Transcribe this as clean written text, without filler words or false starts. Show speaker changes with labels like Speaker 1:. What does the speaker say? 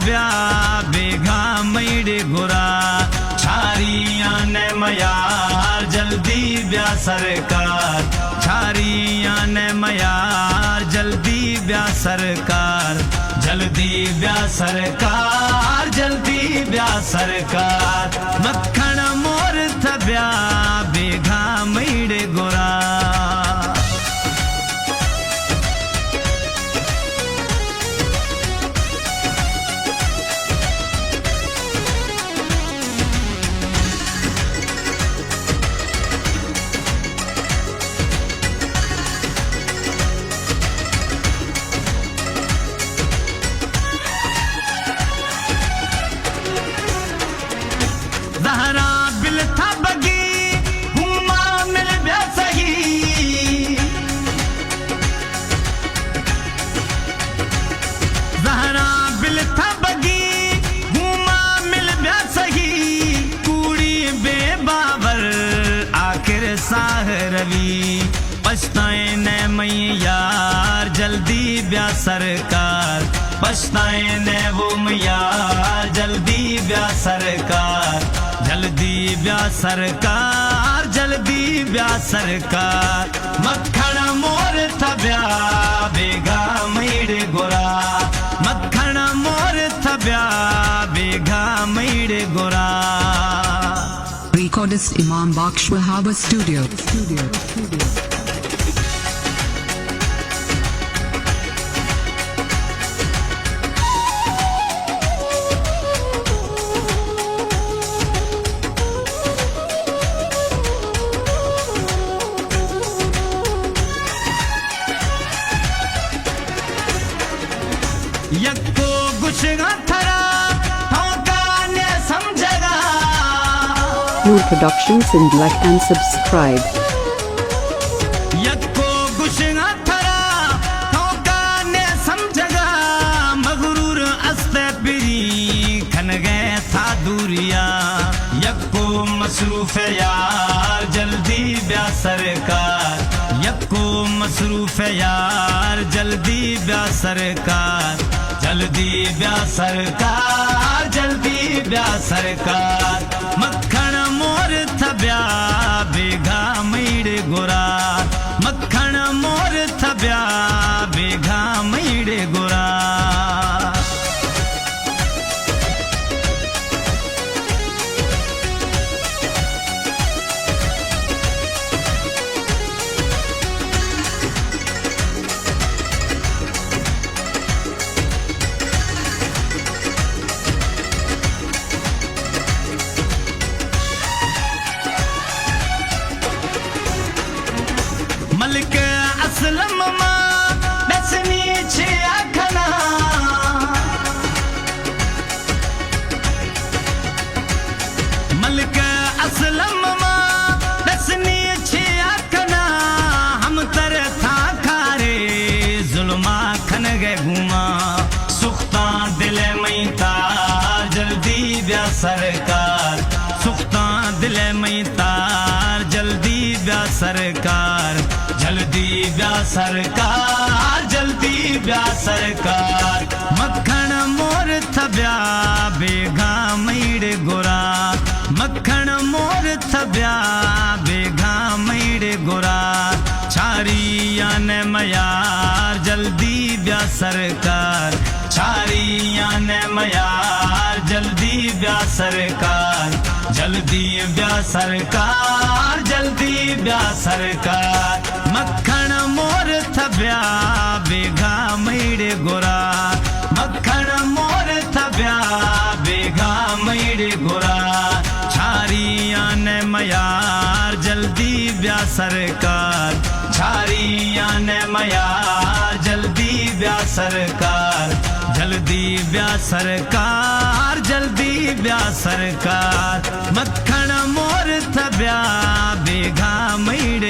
Speaker 1: थब्या बेगा मैडे गोरा छारिया ने मयार जल्दी ब्या सरकार छारिया ने मयार जल्दी ब्या सरकार जल्दी ब्या सरकार जल्दी ब्या सरकार मक्खन मोर थब्या बेगा मैडे गोरा ज़हरा बिल था बगी हुमा मिल ब्या सही ज़हरा बिल था बगी हुमा मिल ब्या सही कूड़ी बेबावर आखिर साह रवि पछताए ने मई यार जल्दी ब्या सरकार पछताए ने वो यार जल्दी ब्या सरकार जल्दी ब्या सरकार जल्दी ब्या सरकार मक्खन मोर थब्या बेगा मैडे गोरा मक्खन मोर थब्या बेगा मैडे गोरा
Speaker 2: Recordist Imam Baksh Wahaba Studio.
Speaker 1: यक्को गुशगा थरा ठोका ने समझगा
Speaker 3: New productions in black and subscribe.
Speaker 1: यक्को गुशगा थरा ठोका ने समझगा मगरूर अस्ते पिरी खन गए था दूरिया यक्को मसरूफ यार जल्दी ब्या सरकार यक्को मसरूफ यार जल्दी ब्या सरकार जल्दी ब्या सरकार जल्दी ब्या सरकार मक्खन मोर थब्या बेगा मैडे गोरा मक्खन मोर थब्या बेगा मैडे गोरा मलिक असलम मा दसनी छे आखना मलिक असलम मा दसनी छे आखना हम तर था खारे जुल्मा खन गए घुमा सुख्ता दिल मई तार जल्दी ब्या सरकार सुख्ता दिल मई तार जल्दी ब्या सरकार जल्दी ब्या सरकार जल्दी ब्या सरकार मक्खन मोर थब्या बेगा मैडे गोरा मक्खन मोर थब्या बेगा मैडे गोरा छारिया ने मयार जल्दी ब्या सरकार छारिया ने मयार जल्दी ब्या सरकार जल्दी ब्या सरकार जल्दी ब्या सरकार मक्खन मोर थब्या बेगा मैडे गोरा मक्खन मोर थब्या बेगा मैडे गोरा छारिया ने मयार जल्दी ब्या सरकार छारिया ने मयार जल्दी ब्या सरकार जल्दी ब्या सरकार जल्दी ब्या सरकार मक्खन मोर थब्या बेगा मैडे